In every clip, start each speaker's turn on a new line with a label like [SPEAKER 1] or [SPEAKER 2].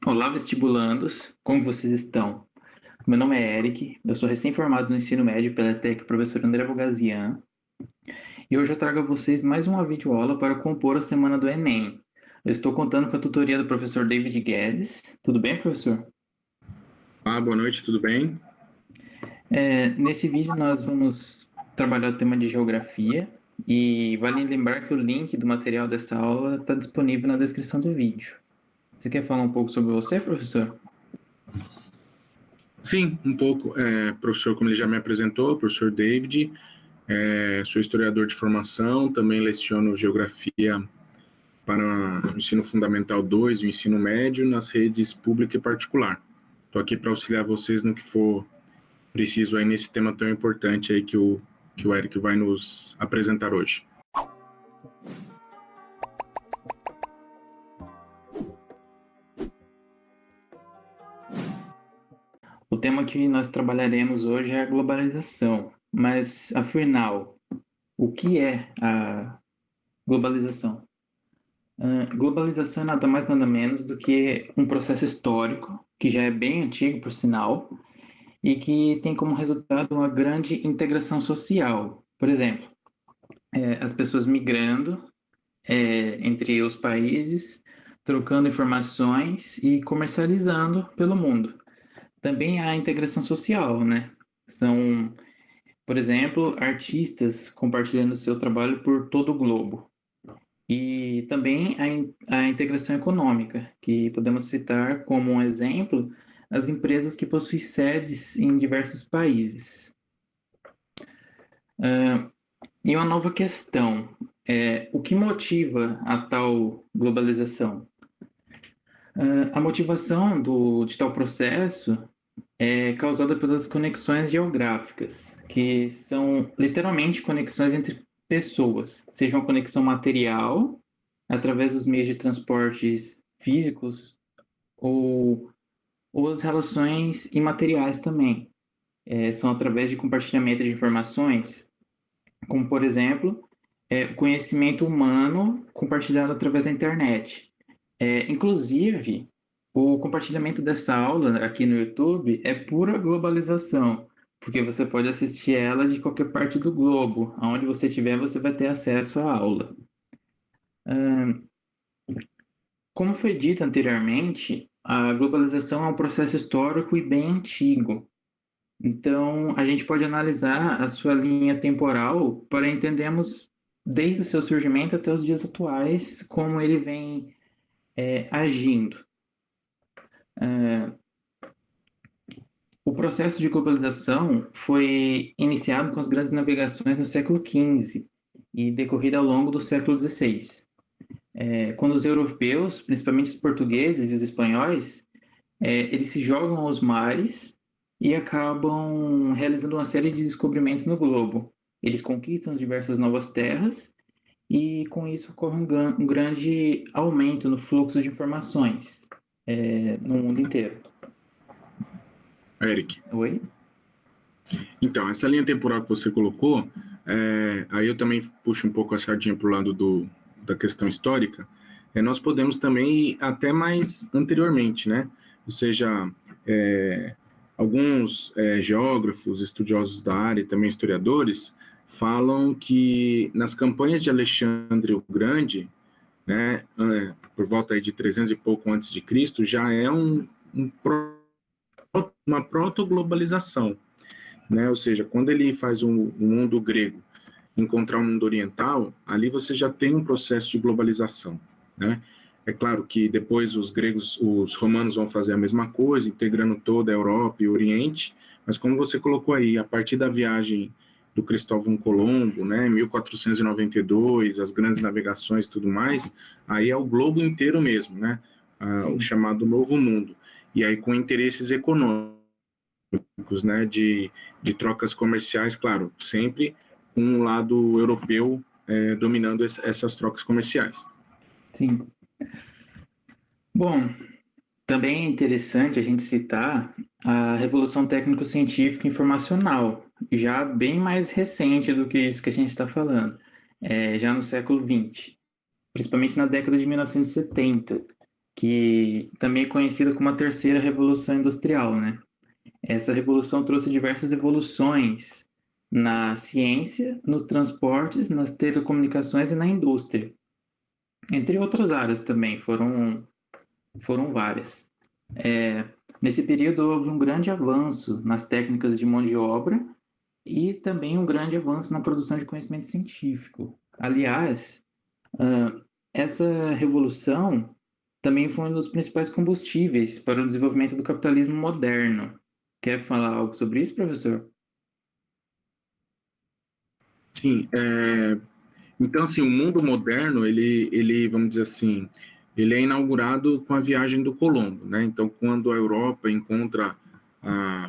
[SPEAKER 1] Olá, vestibulandos, como vocês estão? Meu nome é Eric, eu sou recém-formado no ensino médio pela ETEC Professor André Bogazian, e hoje eu trago a vocês mais uma videoaula para compor a semana do Enem. Eu estou contando com a tutoria do professor David Guedes. Tudo bem, professor?
[SPEAKER 2] Boa noite, tudo bem?
[SPEAKER 1] Nesse vídeo nós vamos trabalhar o tema de geografia, e vale lembrar que o link do material dessa aula está disponível na descrição do vídeo. Você quer falar um pouco sobre você, professor?
[SPEAKER 2] Sim, um pouco. Professor, como ele já me apresentou, professor David, sou historiador de formação, também leciono geografia para o ensino fundamental 2 e o ensino médio nas redes pública e particular. Estou aqui para auxiliar vocês no que for preciso aí nesse tema tão importante aí que o Eric vai nos apresentar hoje.
[SPEAKER 1] O tema que nós trabalharemos hoje é a globalização, mas afinal, o que é a globalização? Globalização é nada mais nada menos do que um processo histórico, que já é bem antigo, por sinal, e que tem como resultado uma grande integração social. Por exemplo, as pessoas migrando entre os países, trocando informações e comercializando pelo mundo. Também há a integração social, né? São, por exemplo, artistas compartilhando seu trabalho por todo o globo. E também a integração econômica, que podemos citar como um exemplo as empresas que possuem sedes em diversos países. E uma nova questão é o que motiva a tal globalização? A motivação de tal processo é causada pelas conexões geográficas, que são literalmente conexões entre pessoas, seja uma conexão material, através dos meios de transportes físicos, ou, ou as relações imateriais também. São através de compartilhamento de informações, como, por exemplo, o conhecimento humano compartilhado através da internet. Inclusive, o compartilhamento dessa aula aqui no YouTube é pura globalização, porque você pode assistir ela de qualquer parte do globo. Aonde você estiver, você vai ter acesso à aula. Como foi dito anteriormente, a globalização é um processo histórico e bem antigo. Então, a gente pode analisar a sua linha temporal para entendermos, desde o seu surgimento até os dias atuais, como ele vem agindo. O processo de globalização foi iniciado com as grandes navegações no século XV e decorrido ao longo do século XVI. Quando os europeus, principalmente os portugueses e os espanhóis, eles se jogam aos mares e acabam realizando uma série de descobrimentos no globo. Eles conquistam diversas novas terras e, com isso, ocorre um grande aumento no fluxo de informações no mundo inteiro.
[SPEAKER 2] Eric.
[SPEAKER 1] Oi?
[SPEAKER 2] Então, essa linha temporal que você colocou, aí eu também puxo um pouco a sardinha para o lado da questão histórica. Nós podemos também ir até mais anteriormente, né? Ou seja, alguns geógrafos, estudiosos da área e também historiadores falam que nas campanhas de Alexandre o Grande, né, por volta aí de 300 e pouco antes de Cristo, já é uma proto-globalização, né? Ou seja, quando ele faz um mundo grego encontrar um mundo oriental, ali você já tem um processo de globalização, né? É claro que depois os romanos vão fazer a mesma coisa, integrando toda a Europa e o Oriente, mas como você colocou aí, a partir da viagem do Cristóvão Colombo, né, 1492, as grandes navegações e tudo mais, aí é o globo inteiro mesmo, né? O chamado Novo Mundo. E aí com interesses econômicos, né, de trocas comerciais, claro, sempre com um lado europeu dominando essas trocas comerciais.
[SPEAKER 1] Sim. Bom, também é interessante a gente citar a Revolução Técnico-Científica Informacional, já bem mais recente do que isso que a gente está falando, já no século XX, principalmente na década de 1970. que também é conhecida como a terceira revolução industrial, né? Essa revolução trouxe diversas evoluções na ciência, nos transportes, nas telecomunicações e na indústria. Entre outras áreas também, foram várias. Nesse período houve um grande avanço nas técnicas de mão de obra e também um grande avanço na produção de conhecimento científico. Aliás, essa revolução também foi um dos principais combustíveis para o desenvolvimento do capitalismo moderno. Quer falar algo sobre isso, professor?
[SPEAKER 2] Sim, então, assim, o mundo moderno, ele, vamos dizer assim, ele é inaugurado com a viagem do Colombo, né? Então, quando a Europa encontra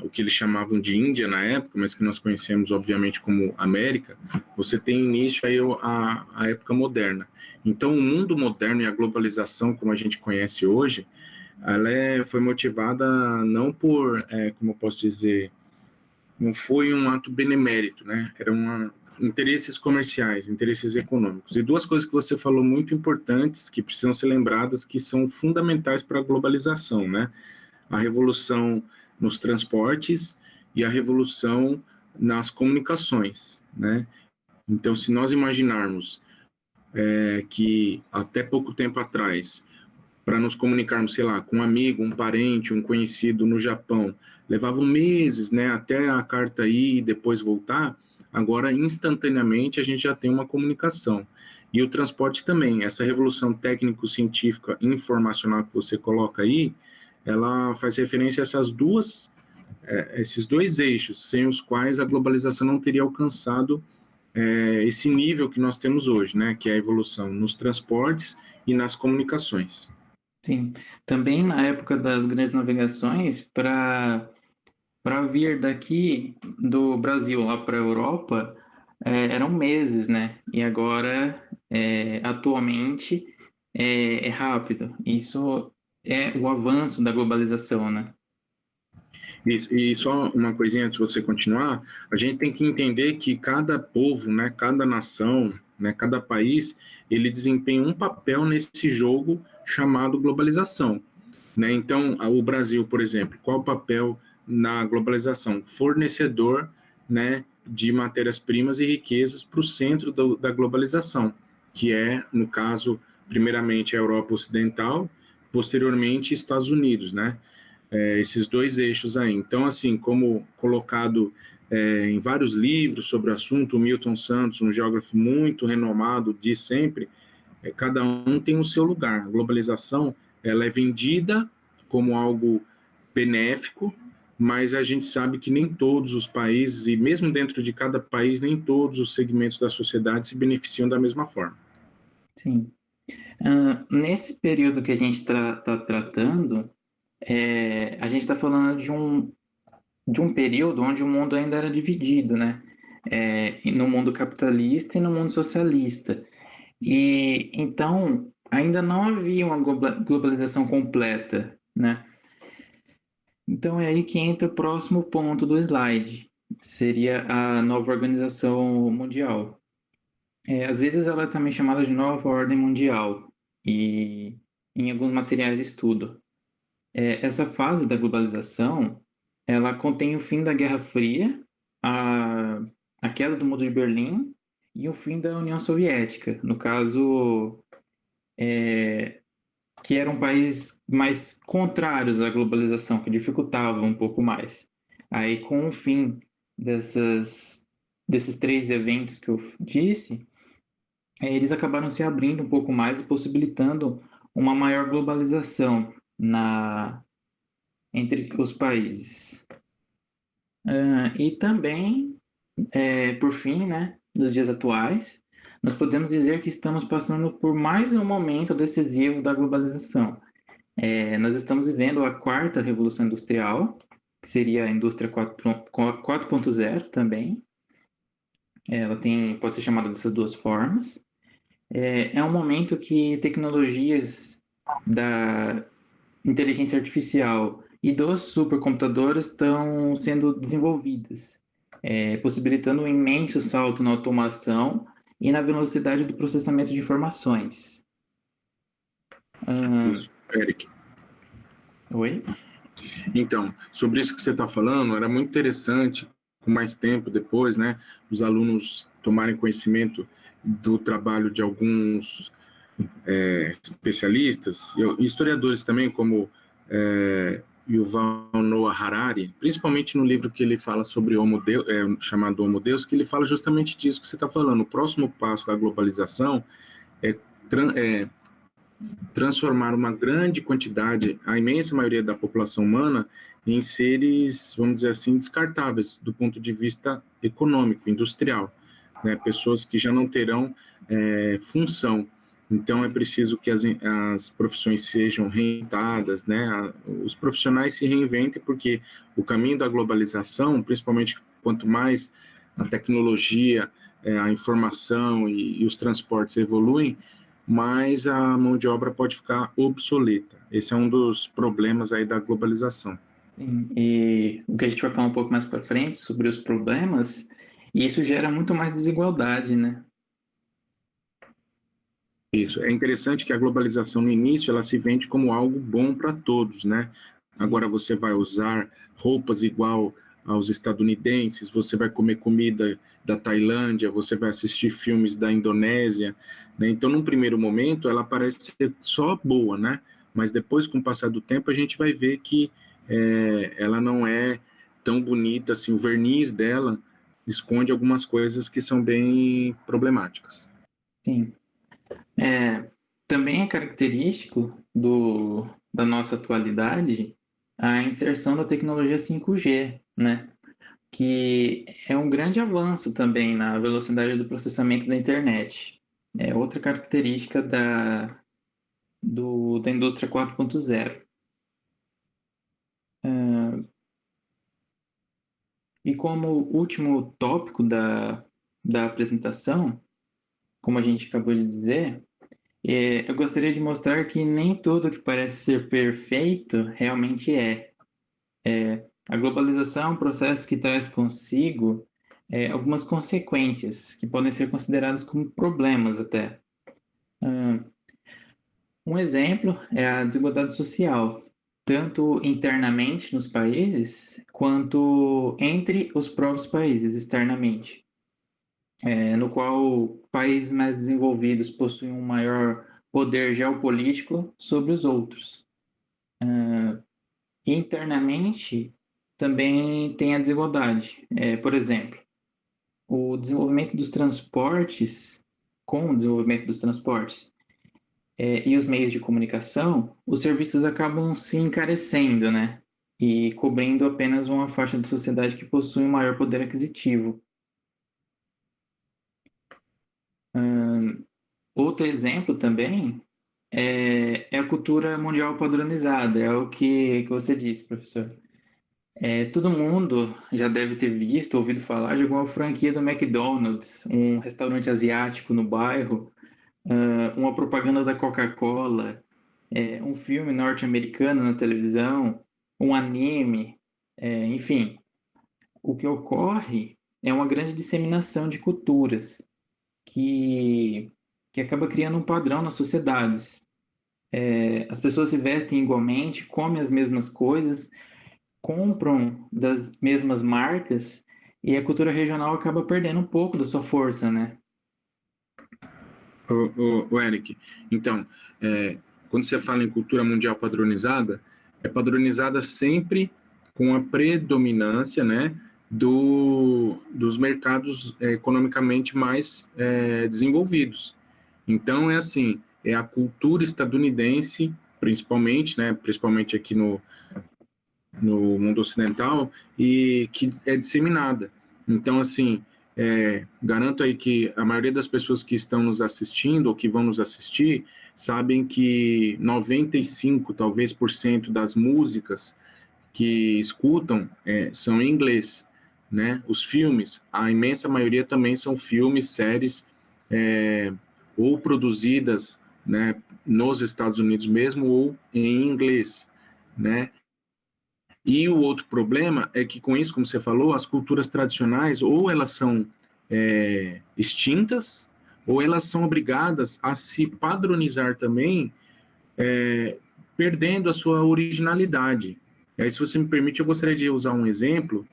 [SPEAKER 2] o que eles chamavam de Índia na época, mas que nós conhecemos, obviamente, como América, você tem início aí a época moderna. Então, o mundo moderno e a globalização, como a gente conhece hoje, foi motivada não por, como eu posso dizer, não foi um ato benemérito, né? Interesses comerciais, interesses econômicos. E duas coisas que você falou muito importantes, que precisam ser lembradas, que são fundamentais para a globalização, né? A revolução nos transportes e a revolução nas comunicações, né? Então, se nós imaginarmos que até pouco tempo atrás, para nos comunicarmos, sei lá, com um amigo, um parente, um conhecido no Japão, levavam meses, né, até a carta ir e depois voltar. Agora, instantaneamente, a gente já tem uma comunicação. E o transporte também, essa revolução técnico-científica informacional que você coloca aí, ela faz referência a esses dois eixos, sem os quais a globalização não teria alcançado esse nível que nós temos hoje, né, que é a evolução nos transportes e nas comunicações.
[SPEAKER 1] Sim. Também na época das grandes navegações, para vir daqui do Brasil lá para a Europa, eram meses, né? E agora, atualmente, é rápido. Isso é o avanço da globalização, né?
[SPEAKER 2] Isso, e só uma coisinha antes de você continuar, a gente tem que entender que cada povo, né, cada nação, né, cada país, ele desempenha um papel nesse jogo chamado globalização. Né? Então, o Brasil, por exemplo, qual o papel na globalização? Fornecedor, né, de matérias-primas e riquezas para o centro da globalização, que é, no caso, primeiramente a Europa Ocidental, posteriormente Estados Unidos, né? Esses dois eixos aí. Então, assim, como colocado em vários livros sobre o assunto, o Milton Santos, um geógrafo muito renomado, diz sempre, cada um tem o seu lugar. A globalização, ela é vendida como algo benéfico, mas a gente sabe que nem todos os países, e mesmo dentro de cada país, nem todos os segmentos da sociedade se beneficiam da mesma forma.
[SPEAKER 1] Sim. Nesse período que a gente está tratando, a gente está falando de um período onde o mundo ainda era dividido, né? No mundo capitalista e no mundo socialista. E então ainda não havia uma globalização completa, né? Então é aí que entra o próximo ponto do slide, seria a nova organização mundial. Às vezes ela é também chamada de nova ordem mundial e em alguns materiais de estudo. Essa fase da globalização, ela contém o fim da Guerra Fria, a, a queda do Muro de Berlim e o fim da União Soviética. No caso, que eram países mais contrários à globalização, que dificultavam um pouco mais. Aí, com o fim desses três eventos que eu disse, eles acabaram se abrindo um pouco mais e possibilitando uma maior globalização entre os países. E também, por fim, né, nos dias atuais, nós podemos dizer que estamos passando por mais um momento decisivo da globalização. Nós estamos vivendo a quarta revolução industrial, que seria a indústria 4.0 também. Ela pode ser chamada dessas duas formas. É um momento que tecnologias da inteligência artificial e dos supercomputadores estão sendo desenvolvidas, possibilitando um imenso salto na automação e na velocidade do processamento de informações.
[SPEAKER 2] Isso. Eric.
[SPEAKER 1] Oi?
[SPEAKER 2] Então, sobre isso que você está falando, era muito interessante, com mais tempo depois, né, os alunos tomarem conhecimento do trabalho de alguns especialistas, e historiadores também, como Yuval Noah Harari, principalmente no livro que ele fala sobre Homo Deus, chamado Homo Deus, que ele fala justamente disso que você está falando. O próximo passo da globalização é transformar uma grande quantidade, a imensa maioria da população humana, em seres, vamos dizer assim, descartáveis do ponto de vista econômico, industrial, né? Pessoas que já não terão função. Então, é preciso que as profissões sejam reinventadas, né? Os profissionais se reinventem, porque o caminho da globalização, principalmente quanto mais a tecnologia, a informação e os transportes evoluem, mas a mão de obra pode ficar obsoleta. Esse é um dos problemas aí da globalização.
[SPEAKER 1] Sim, e o que a gente vai falar um pouco mais para frente sobre os problemas, e isso gera muito mais desigualdade, né?
[SPEAKER 2] Isso. É interessante que a globalização no início ela se vende como algo bom para todos, né?
[SPEAKER 1] Sim,
[SPEAKER 2] Agora você vai usar roupas igual aos estadunidenses, você vai comer comida da Tailândia, você vai assistir filmes da Indonésia, né? Então, num primeiro momento, ela parece ser só boa, né? Mas depois, com o passar do tempo, a gente vai ver que ela não é tão bonita assim. O verniz dela esconde algumas coisas que são bem problemáticas.
[SPEAKER 1] sim. Também é característico da nossa atualidade a inserção da tecnologia 5G, né? Que é um grande avanço também na velocidade do processamento da internet. É outra característica da indústria 4.0. E como último tópico da apresentação, como a gente acabou de dizer, eu gostaria de mostrar que nem tudo que parece ser perfeito realmente é. A globalização é um processo que traz consigo algumas consequências que podem ser consideradas como problemas até. Um exemplo é a desigualdade social, tanto internamente nos países, quanto entre os próprios países externamente, no qual países mais desenvolvidos possuem um maior poder geopolítico sobre os outros. Internamente, também tem a desigualdade. Por exemplo, o desenvolvimento dos transportes, com o desenvolvimento dos transportes e os meios de comunicação, os serviços acabam se encarecendo, né? E cobrindo apenas uma faixa da sociedade que possui um maior poder aquisitivo. Outro exemplo também é a cultura mundial padronizada, é o que você disse, professor. Todo mundo já deve ter visto, ouvido falar de alguma franquia do McDonald's, um restaurante asiático no bairro, uma propaganda da Coca-Cola, um filme norte-americano na televisão, um anime, enfim. O que ocorre é uma grande disseminação de culturas que acaba criando um padrão nas sociedades. As pessoas se vestem igualmente, comem as mesmas coisas, compram das mesmas marcas e a cultura regional acaba perdendo um pouco da sua força, né?
[SPEAKER 2] O Eric, então, quando você fala em cultura mundial padronizada, é padronizada sempre com a predominância, né, dos mercados economicamente mais desenvolvidos. Então, é assim, é a cultura estadunidense, principalmente, né, principalmente aqui no mundo ocidental, e que é disseminada. Então, assim, garanto aí que a maioria das pessoas que estão nos assistindo ou que vão nos assistir sabem que 95, talvez, por cento das músicas que escutam são em inglês, né? Os filmes, a imensa maioria também são filmes, séries, ou produzidas, né, nos Estados Unidos mesmo ou em inglês, né? E o outro problema é que, com isso, como você falou, as culturas tradicionais ou elas são extintas, ou elas são obrigadas a se padronizar também perdendo a sua originalidade. E aí, se você me permite, eu gostaria de usar um exemplo.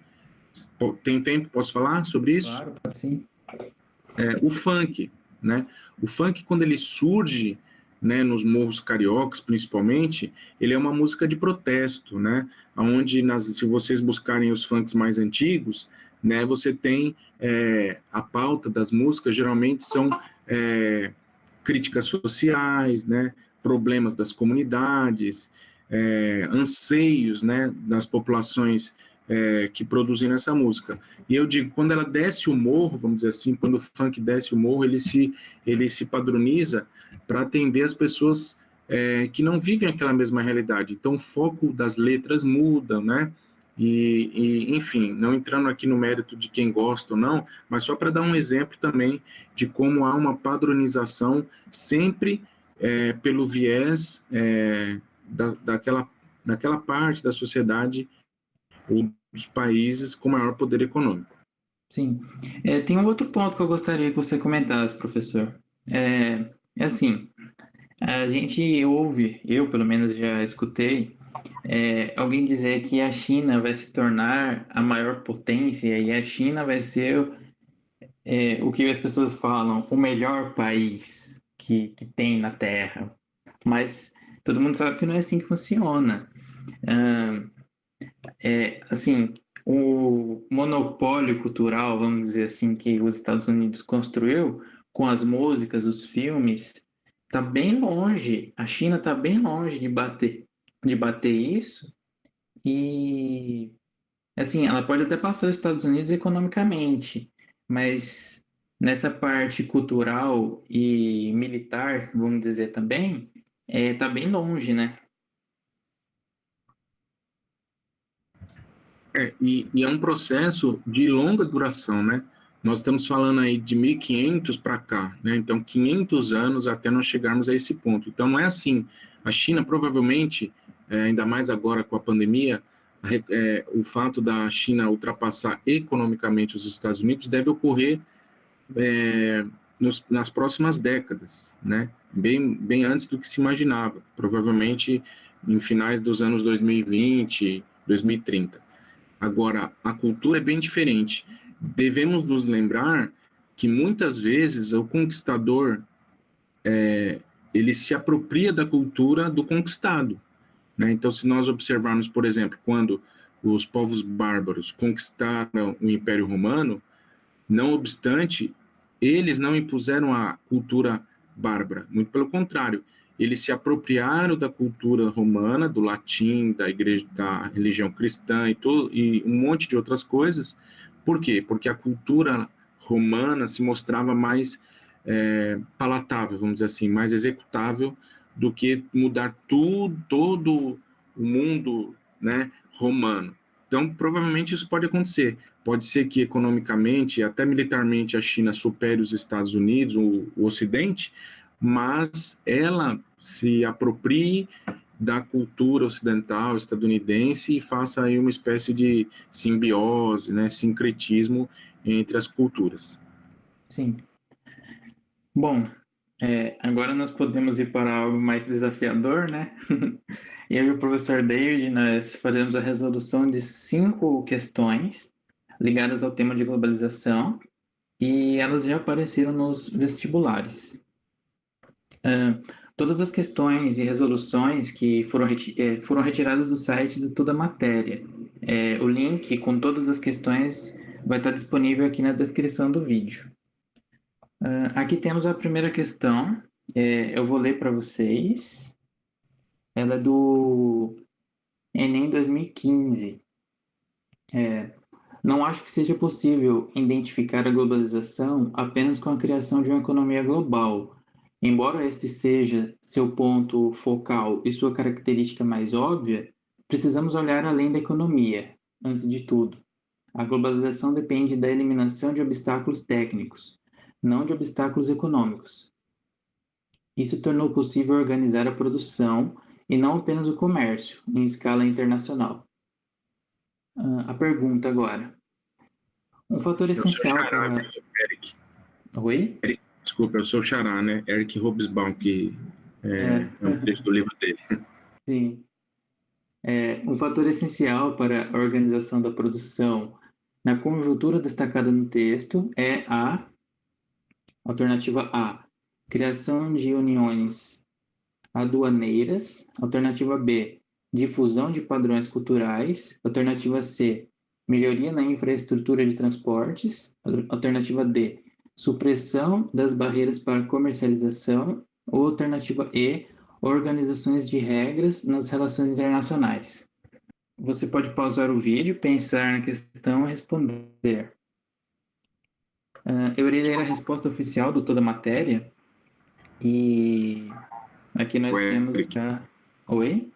[SPEAKER 2] Tem tempo? Posso falar sobre isso?
[SPEAKER 1] Claro, pode sim.
[SPEAKER 2] O funk, né? O funk, quando ele surge, né, nos morros cariocas, principalmente, ele é uma música de protesto, né? Onde, se vocês buscarem os funks mais antigos, né, você tem a pauta das músicas, geralmente são críticas sociais, né? Problemas das comunidades, anseios, né, das populações que produzem essa música. E eu digo, quando ela desce o morro, vamos dizer assim, quando o funk desce o morro, ele se padroniza para atender as pessoas que não vivem aquela mesma realidade. Então, o foco das letras muda, né? Enfim, não entrando aqui no mérito de quem gosta ou não, mas só para dar um exemplo também de como há uma padronização sempre pelo viés daquela parte da sociedade ou dos países com maior poder econômico.
[SPEAKER 1] Sim. Tem um outro ponto que eu gostaria que você comentasse, professor. É assim, a gente ouve, eu pelo menos já escutei, alguém dizer que a China vai se tornar a maior potência e a China vai ser o que as pessoas falam, o melhor país que tem na Terra. Mas todo mundo sabe que não é assim que funciona. Ah, assim, o monopólio cultural, vamos dizer assim, que os Estados Unidos construiu com as músicas, os filmes, está bem longe. A China está bem longe de bater isso. E assim, ela pode até passar os Estados Unidos economicamente, mas nessa parte cultural e militar, vamos dizer também, tá bem longe, né?
[SPEAKER 2] E é um processo de longa duração, né? Nós estamos falando aí de 1500 para cá, né? Então, 500 anos até nós chegarmos a esse ponto. Então, não é assim. A China, provavelmente, ainda mais agora com a pandemia, o fato da China ultrapassar economicamente os Estados Unidos deve ocorrer nas próximas décadas, né? Bem antes do que se imaginava. Provavelmente em finais dos anos 2020, 2030. Agora, a cultura é bem diferente. Devemos nos lembrar que muitas vezes o conquistador ele se apropria da cultura do conquistado, né? Então, se nós observarmos, por exemplo, quando os povos bárbaros conquistaram o Império Romano, não obstante, eles não impuseram a cultura bárbara, muito pelo contrário, eles se apropriaram da cultura romana, do latim, da igreja, da religião cristã e um monte de outras coisas. Por quê? Porque a cultura romana se mostrava mais palatável, vamos dizer assim, mais executável do que mudar todo o mundo, né, romano. Então, provavelmente isso pode acontecer. Pode ser que economicamente, até militarmente, a China supere os Estados Unidos, o Ocidente, mas ela se aproprie da cultura ocidental estadunidense e faça aí uma espécie de simbiose, né, sincretismo entre as culturas.
[SPEAKER 1] Sim. Bom, agora nós podemos ir para algo mais desafiador, né? Eu e o professor David, nós faremos a resolução de 5 questões ligadas ao tema de globalização e elas já apareceram nos vestibulares. Todas as questões e resoluções que foram retiradas do site de toda a matéria. O link com todas as questões vai estar disponível aqui na descrição do vídeo. Aqui temos a primeira questão. Eu vou ler para vocês. Ela é do Enem 2015. Não acho que seja possível identificar a globalização apenas com a criação de uma economia global. Embora este seja seu ponto focal e sua característica mais óbvia, precisamos olhar além da economia. Antes de tudo, a globalização depende da eliminação de obstáculos técnicos, não de obstáculos econômicos. Isso tornou possível organizar a produção e não apenas o comércio, em escala internacional. A pergunta agora. Um fator
[SPEAKER 2] Eu sou
[SPEAKER 1] essencial
[SPEAKER 2] xará,
[SPEAKER 1] para...
[SPEAKER 2] Eric.
[SPEAKER 1] Oi?
[SPEAKER 2] Desculpa, eu sou xará, né? Eric Hobsbawm, que é um texto do livro dele.
[SPEAKER 1] Sim. Um fator essencial para a organização da produção na conjuntura destacada no texto é a alternativa A, criação de uniões aduaneiras, alternativa B, difusão de padrões culturais, alternativa C, melhoria na infraestrutura de transportes, alternativa D, supressão das barreiras para comercialização, ou alternativa E, organizações de regras nas relações internacionais. Você pode pausar o vídeo, pensar na questão e responder. Eu irei ler a resposta oficial do Toda Matéria e aqui nós temos já... Oi?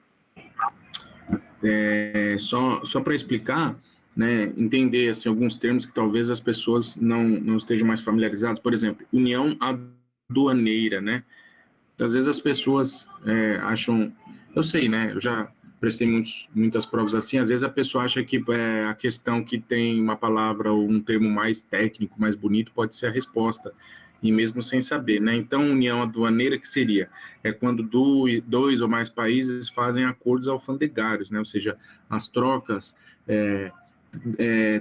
[SPEAKER 2] Só para explicar, né, entender assim, alguns termos que talvez as pessoas não estejam mais familiarizadas. Por exemplo, união aduaneira, né? Às vezes as pessoas acham... Eu sei, né? Eu já prestei muitas provas assim. Às vezes a pessoa acha que a questão que tem uma palavra ou um termo mais técnico, mais bonito, pode ser a resposta, e mesmo sem saber, né? Então, união aduaneira, que seria? É quando dois ou mais países fazem acordos alfandegários, né? Ou seja, as trocas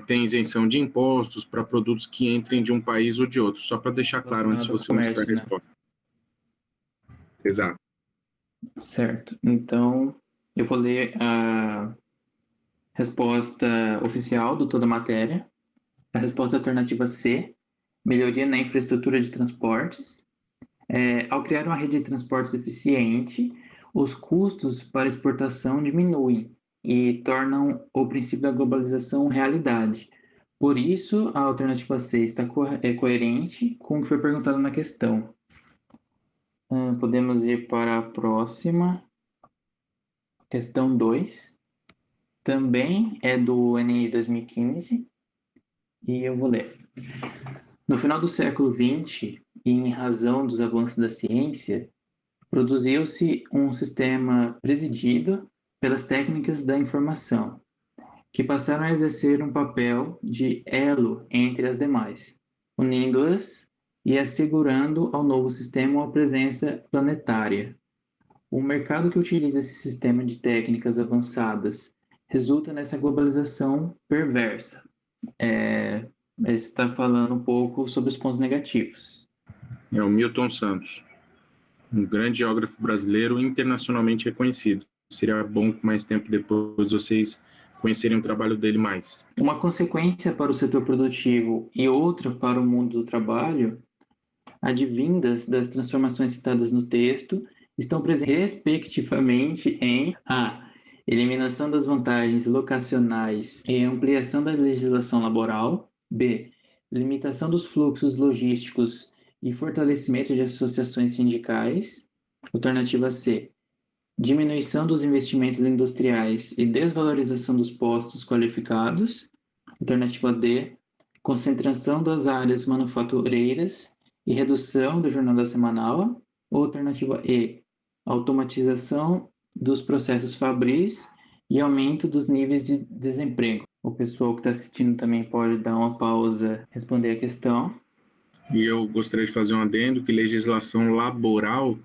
[SPEAKER 2] têm isenção de impostos para produtos que entrem de um país ou de outro, só para deixar claro antes de você mostrar a resposta. Exato.
[SPEAKER 1] Certo. Então, eu vou ler a resposta oficial do Toda Matéria. A resposta alternativa C, melhoria na infraestrutura de transportes. Ao criar uma rede de transportes eficiente, os custos para exportação diminuem e tornam o princípio da globalização realidade. Por isso, a alternativa C está coerente com o que foi perguntado na questão. Podemos ir para a próxima. Questão 2. Também é do Enem 2015 e eu vou ler. No final do século XX, e em razão dos avanços da ciência, produziu-se um sistema presidido pelas técnicas da informação, que passaram a exercer um papel de elo entre as demais, unindo-as e assegurando ao novo sistema uma presença planetária. O mercado que utiliza esse sistema de técnicas avançadas resulta nessa globalização perversa. Está falando um pouco sobre os pontos negativos.
[SPEAKER 2] É o Milton Santos, um grande geógrafo brasileiro internacionalmente reconhecido. Seria bom que mais tempo depois vocês conhecerem o trabalho dele mais.
[SPEAKER 1] Uma consequência para o setor produtivo e outra para o mundo do trabalho, advindas das transformações citadas no texto, estão presentes respectivamente em a. Eliminação das vantagens locacionais e ampliação da legislação laboral. B. Limitação dos fluxos logísticos e fortalecimento de associações sindicais. Alternativa C. Diminuição dos investimentos industriais e desvalorização dos postos qualificados. Alternativa D. Concentração das áreas manufatureiras e redução da jornada semanal. Ou alternativa E. Automatização dos processos fabris e aumento dos níveis de desemprego. O pessoal que está assistindo também pode dar uma pausa, responder a questão.
[SPEAKER 2] E eu gostaria de fazer um adendo que legislação laboral,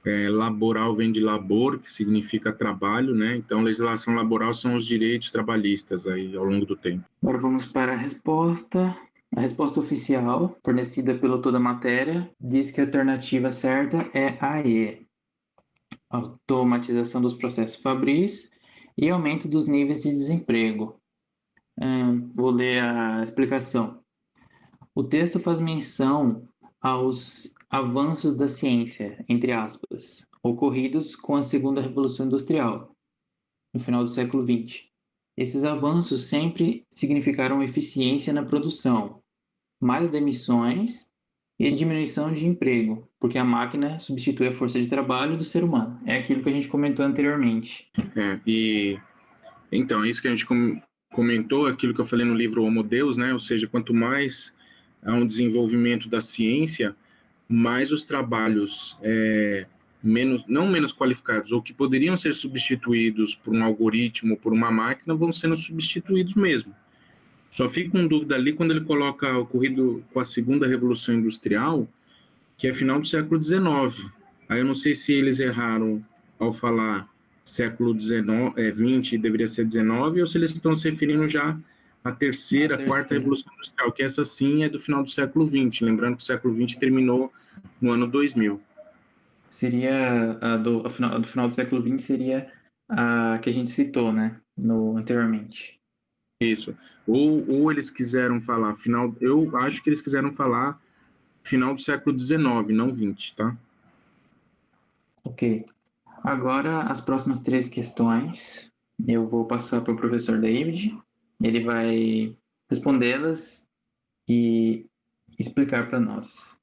[SPEAKER 2] laboral vem de labor, que significa trabalho, né? Então, legislação laboral são os direitos trabalhistas aí ao longo do tempo.
[SPEAKER 1] Agora vamos para a resposta. A resposta oficial, fornecida pelo Toda Matéria, diz que a alternativa certa é a E. Automatização dos processos fabris e aumento dos níveis de desemprego. Vou ler a explicação. O texto faz menção aos avanços da ciência, entre aspas, ocorridos com a segunda Revolução Industrial, no final do século XX. Esses avanços sempre significaram eficiência na produção, mais demissões e diminuição de emprego, porque a máquina substitui a força de trabalho do ser humano. É aquilo que a gente comentou anteriormente.
[SPEAKER 2] Então, isso que a gente comentou, aquilo que eu falei no livro Homo Deus, né? Ou seja, quanto mais há um desenvolvimento da ciência, mais os trabalhos não menos qualificados, ou que poderiam ser substituídos por um algoritmo, por uma máquina, vão sendo substituídos mesmo. Só fico com dúvida ali quando ele coloca ocorrido com a segunda Revolução Industrial, que é final do século XIX. Aí eu não sei se eles erraram ao falar século XX deveria ser 19, ou se eles estão se referindo já à terceira, quarta Revolução Industrial, que essa sim é do final do século XX, lembrando que o século XX terminou no ano 2000.
[SPEAKER 1] Seria a do final do século XX seria a que a gente citou, né? Anteriormente.
[SPEAKER 2] Isso. Ou eles quiseram falar final. Eu acho que eles quiseram falar final do século XIX, não XX, tá?
[SPEAKER 1] Ok. Agora, as próximas três questões eu vou passar para o professor David. Ele vai respondê-las e explicar para nós.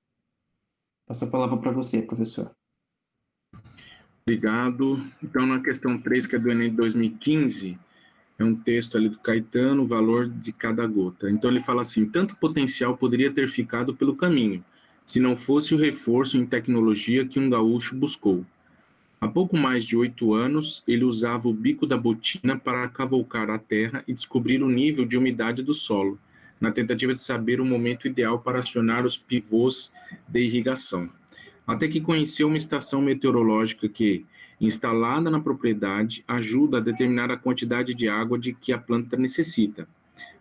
[SPEAKER 1] Passo a palavra para você, professor.
[SPEAKER 2] Obrigado. Então, na questão 3, que é do Enem de 2015, é um texto ali do Caetano, o valor de cada gota. Então, ele fala assim: tanto potencial poderia ter ficado pelo caminho, se não fosse o reforço em tecnologia que um gaúcho buscou. Há pouco mais de 8 anos, ele usava o bico da botina para cavalcar a terra e descobrir o nível de umidade do solo, na tentativa de saber o momento ideal para acionar os pivôs de irrigação. Até que conheceu uma estação meteorológica que, instalada na propriedade, ajuda a determinar a quantidade de água de que a planta necessita.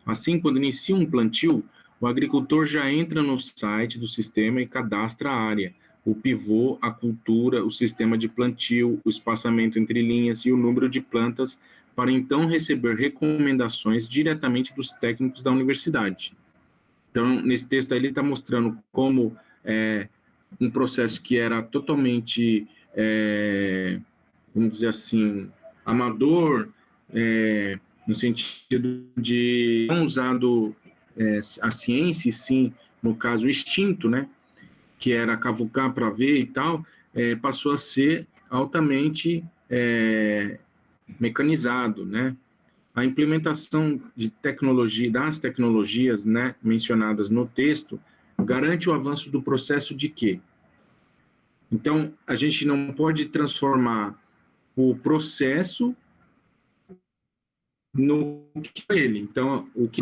[SPEAKER 2] Assim, quando inicia um plantio, o agricultor já entra no site do sistema e cadastra a área, o pivô, a cultura, o sistema de plantio, o espaçamento entre linhas e o número de plantas, para então receber recomendações diretamente dos técnicos da universidade. Então, nesse texto aí, ele está mostrando como um processo que era totalmente, vamos dizer assim, amador, no sentido de não usado a ciência, e sim, no caso, o instinto, né, que era cavucar para ver e tal, passou a ser altamente mecanizado, né? A implementação de tecnologia, das tecnologias, né, mencionadas no texto, garante o avanço do processo de quê? Então, a gente não pode transformar o processo no que é ele. Então, o que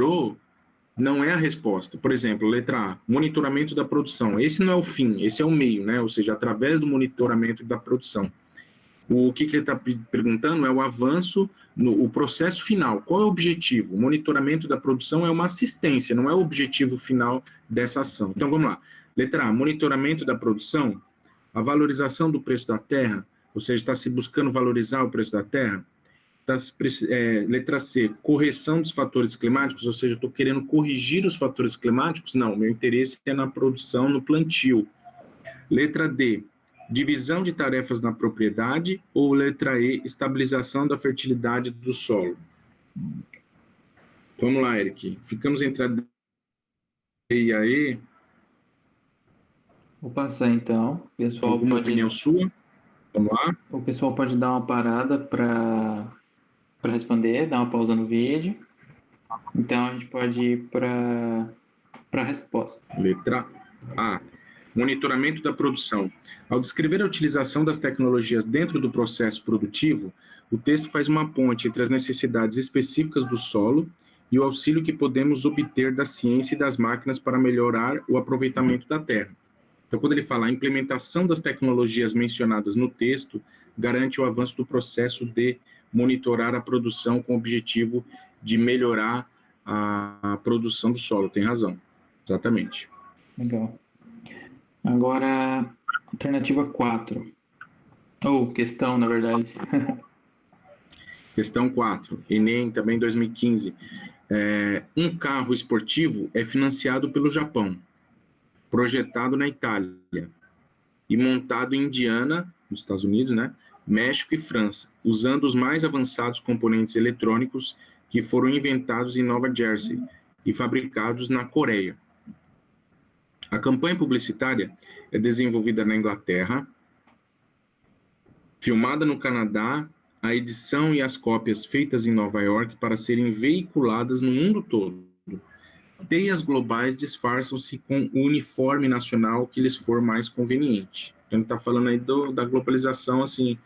[SPEAKER 2] não é a resposta. Por exemplo, letra A, monitoramento da produção. Esse não é o fim, esse é o meio, né? Ou seja, através do monitoramento da produção. O que ele está perguntando é o avanço, o processo final. Qual é o objetivo? O monitoramento da produção é uma assistência, não é o objetivo final dessa ação. Então, vamos lá. Letra A, monitoramento da produção, a valorização do preço da terra, ou seja, está se buscando valorizar o preço da terra. Letra C, correção dos fatores climáticos, ou seja, eu estou querendo corrigir os fatores climáticos? Não, meu interesse é na produção, no plantio. Letra D, divisão de tarefas na propriedade, ou letra E, estabilização da fertilidade do solo? Vamos lá, Eric. Ficamos entre a D e a E.
[SPEAKER 1] Vou passar então.
[SPEAKER 2] Alguma opinião sua? Vamos lá.
[SPEAKER 1] O pessoal pode dar uma parada para responder, dar uma pausa no vídeo. Então a gente pode ir para a resposta.
[SPEAKER 2] Letra A. Monitoramento da produção. Ao descrever a utilização das tecnologias dentro do processo produtivo, o texto faz uma ponte entre as necessidades específicas do solo e o auxílio que podemos obter da ciência e das máquinas para melhorar o aproveitamento da terra. Então, quando ele fala a implementação das tecnologias mencionadas no texto, garante o avanço do processo de monitorar a produção com o objetivo de melhorar a produção do solo. Tem razão, exatamente.
[SPEAKER 1] Legal. Agora, alternativa 4. Ou questão, na verdade.
[SPEAKER 2] Questão 4, Enem, também 2015. Um carro esportivo é financiado pelo Japão, projetado na Itália e montado em Indiana, nos Estados Unidos, né, México e França, usando os mais avançados componentes eletrônicos que foram inventados em Nova Jersey e fabricados na Coreia. A campanha publicitária é desenvolvida na Inglaterra, filmada no Canadá, a edição e as cópias feitas em Nova York para serem veiculadas no mundo todo. Teias globais disfarçam-se com o uniforme nacional que lhes for mais conveniente. Então, ele está falando aí da globalização, assim,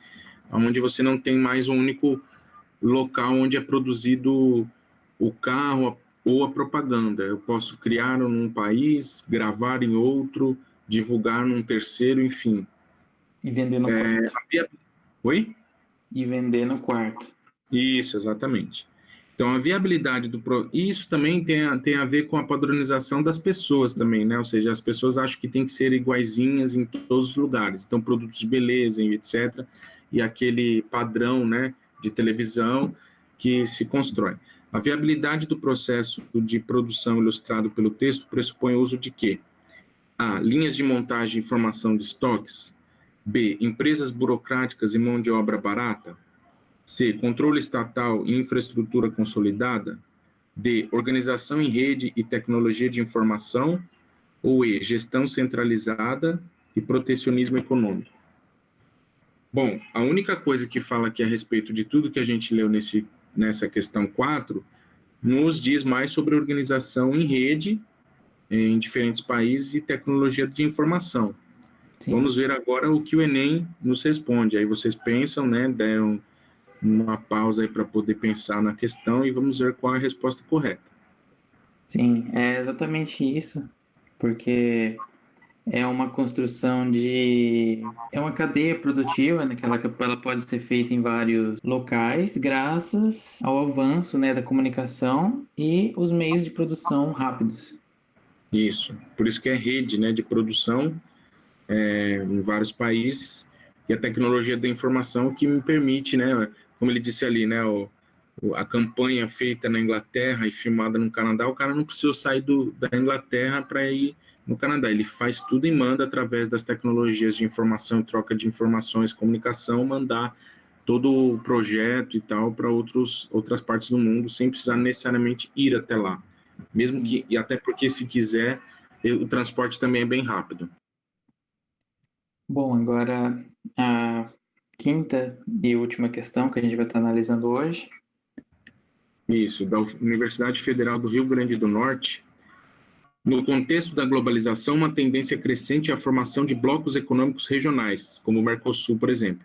[SPEAKER 2] onde você não tem mais um único local onde é produzido o carro ou a propaganda. Eu posso criar num país, gravar em outro, divulgar num terceiro, enfim.
[SPEAKER 1] E vender no quarto.
[SPEAKER 2] Oi?
[SPEAKER 1] e vender no quarto.
[SPEAKER 2] Isso, exatamente. Então, a viabilidade isso também tem a ver com a padronização das pessoas também, né? Ou seja, as pessoas acham que tem que ser iguaizinhas em todos os lugares. Então, produtos de beleza, etc. E aquele padrão, né, de televisão que se constrói. A viabilidade do processo de produção ilustrado pelo texto pressupõe o uso de quê? A. Linhas de montagem e formação de estoques. B. Empresas burocráticas e mão de obra barata. C. Controle estatal e infraestrutura consolidada. D. Organização em rede e tecnologia de informação. Ou E. Gestão centralizada e protecionismo econômico. Bom, a única coisa que fala aqui a respeito de tudo que a gente leu nessa questão 4 nos diz mais sobre organização em rede em diferentes países e tecnologia de informação.
[SPEAKER 1] Sim.
[SPEAKER 2] Vamos ver agora o que o Enem nos responde. Aí vocês pensam, né, deram uma pausa aí para poder pensar na questão e vamos ver qual é a resposta correta.
[SPEAKER 1] Sim, é exatamente isso, porque é uma construção de... É uma cadeia produtiva, né, que ela pode ser feita em vários locais, graças ao avanço, né, da comunicação e os meios de produção rápidos.
[SPEAKER 2] Isso, por isso que é rede, né, de produção em vários países e a tecnologia da informação que me permite, né, como ele disse ali, né, a campanha feita na Inglaterra e filmada no Canadá, o cara não precisou sair da Inglaterra para ir no Canadá, ele faz tudo e manda através das tecnologias de informação, troca de informações, comunicação, mandar todo o projeto e tal para outras partes do mundo, sem precisar necessariamente ir até lá. Mesmo que, e até porque se quiser, o transporte também é bem rápido.
[SPEAKER 1] Bom, agora a quinta e última questão que a gente vai estar analisando hoje.
[SPEAKER 2] Isso, da Universidade Federal do Rio Grande do Norte. No contexto da globalização, uma tendência crescente é a formação de blocos econômicos regionais, como o Mercosul, por exemplo,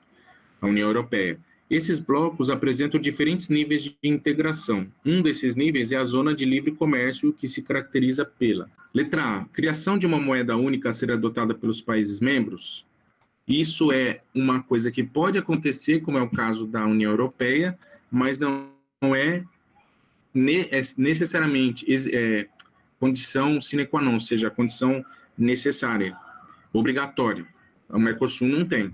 [SPEAKER 2] a União Europeia. Esses blocos apresentam diferentes níveis de integração. Um desses níveis é a zona de livre comércio, que se caracteriza pela: letra A, criação de uma moeda única a ser adotada pelos países membros. Isso é uma coisa que pode acontecer, como é o caso da União Europeia, mas não é necessariamente condição sine qua non, ou seja, a condição necessária, obrigatória. O Mercosul não tem.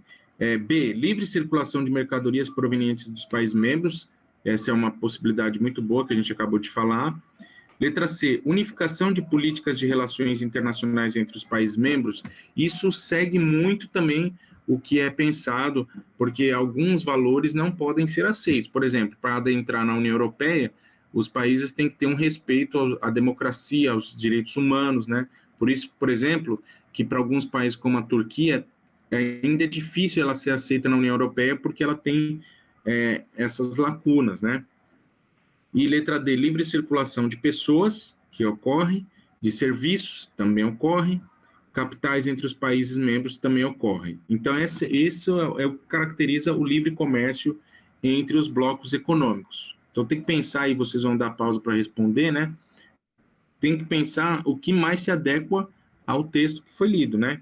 [SPEAKER 2] B, livre circulação de mercadorias provenientes dos países membros. Essa é uma possibilidade muito boa que a gente acabou de falar. Letra C, unificação de políticas de relações internacionais entre os países membros. Isso segue muito também o que é pensado, porque alguns valores não podem ser aceitos. Por exemplo, para adentrar na União Europeia, os países têm que ter um respeito à democracia, aos direitos humanos, né? Por isso, por exemplo, que para alguns países como a Turquia, ainda é difícil ela ser aceita na União Europeia porque ela tem essas lacunas, né? E letra D, livre circulação de pessoas, que ocorre, de serviços, também ocorre, capitais entre os países membros também ocorre. Então, isso é o que caracteriza o livre comércio entre os blocos econômicos. Então, tem que pensar, e vocês vão dar pausa para responder, né? Tem que pensar o que mais se adequa ao texto que foi lido, né?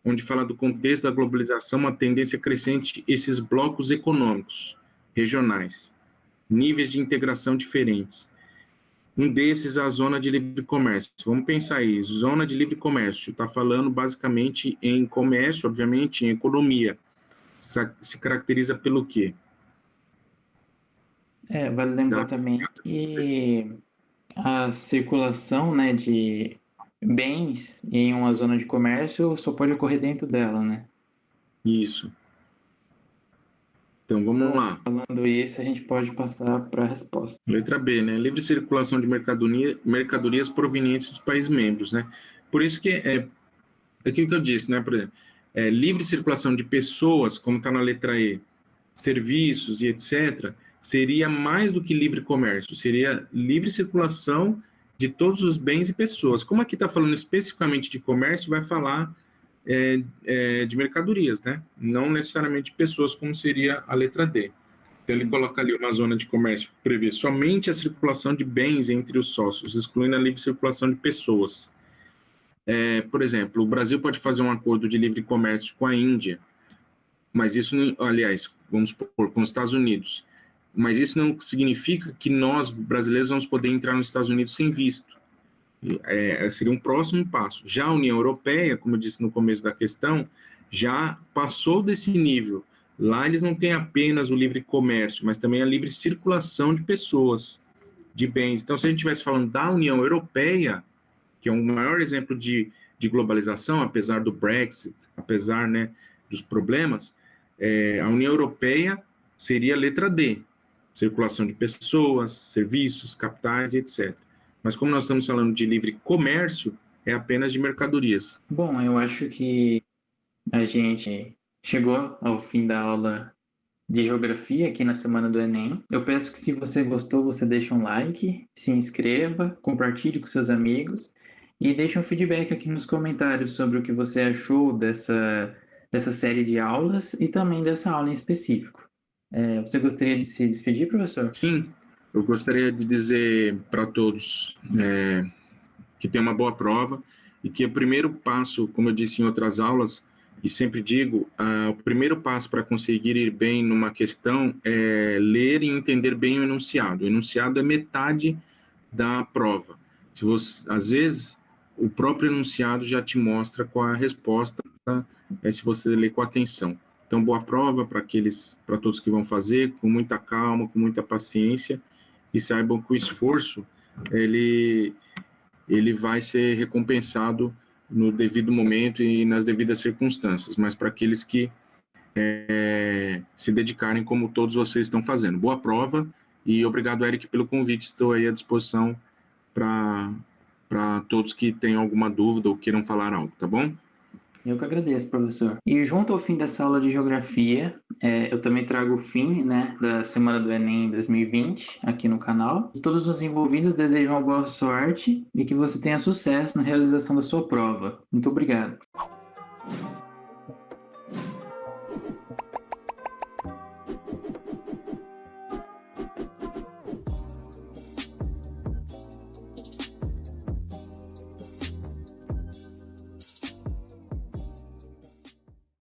[SPEAKER 2] Onde fala do contexto da globalização, uma tendência crescente, esses blocos econômicos regionais, níveis de integração diferentes. Um desses é a zona de livre comércio. Vamos pensar aí, zona de livre comércio, está falando basicamente em comércio, obviamente, em economia. Se caracteriza pelo quê?
[SPEAKER 1] Vale lembrar também que a circulação, né, de bens em uma zona de comércio só pode ocorrer dentro dela, né?
[SPEAKER 2] Isso. Então, vamos lá.
[SPEAKER 1] Falando isso, a gente pode passar para a resposta.
[SPEAKER 2] Letra B, né? Livre circulação de mercadorias provenientes dos países membros, né? Por isso que é aquilo que eu disse, né? Por exemplo, livre circulação de pessoas, como está na letra E, serviços e etc., seria mais do que livre comércio, seria livre circulação de todos os bens e pessoas. Como aqui está falando especificamente de comércio, vai falar de mercadorias, né? Não necessariamente de pessoas, como seria a letra D. Então, ele coloca ali uma zona de comércio que prevê somente a circulação de bens entre os sócios, excluindo a livre circulação de pessoas. Por exemplo, o Brasil pode fazer um acordo de livre comércio com a Índia, Mas isso, aliás, vamos supor, com os Estados Unidos. Mas isso não significa que nós, brasileiros, vamos poder entrar nos Estados Unidos sem visto. Seria um próximo passo. Já a União Europeia, como eu disse no começo da questão, já passou desse nível. Lá eles não têm apenas o livre comércio, mas também a livre circulação de pessoas, de bens. Então, se a gente estivesse falando da União Europeia, que é um maior exemplo de globalização, apesar do Brexit, apesar, né, dos problemas, a União Europeia seria a letra D, circulação de pessoas, serviços, capitais, etc. Mas como nós estamos falando de livre comércio, é apenas de mercadorias.
[SPEAKER 1] Bom, eu acho que a gente chegou ao fim da aula de geografia aqui na semana do Enem. Eu peço que, se você gostou, você deixe um like, se inscreva, compartilhe com seus amigos e deixe um feedback aqui nos comentários sobre o que você achou dessa série de aulas e também dessa aula em específico. Você gostaria de se despedir, professor?
[SPEAKER 2] Sim, eu gostaria de dizer para todos que tem uma boa prova e que o primeiro passo, como eu disse em outras aulas, e sempre digo, o primeiro passo para conseguir ir bem numa questão é ler e entender bem o enunciado. O enunciado é metade da prova. Às vezes, o próprio enunciado já te mostra qual a resposta, se você ler com atenção. Então, boa prova para todos que vão fazer, com muita calma, com muita paciência, e saibam que o esforço, ele vai ser recompensado no devido momento e nas devidas circunstâncias, mas para aqueles que se dedicarem como todos vocês estão fazendo. Boa prova e obrigado, Eric, pelo convite. Estou aí à disposição para todos que tenham alguma dúvida ou queiram falar algo, tá bom?
[SPEAKER 1] Eu que agradeço, professor. E junto ao fim dessa aula de geografia, eu também trago o fim, né, da semana do Enem 2020 aqui no canal. E todos os envolvidos desejam uma boa sorte e que você tenha sucesso na realização da sua prova. Muito obrigado.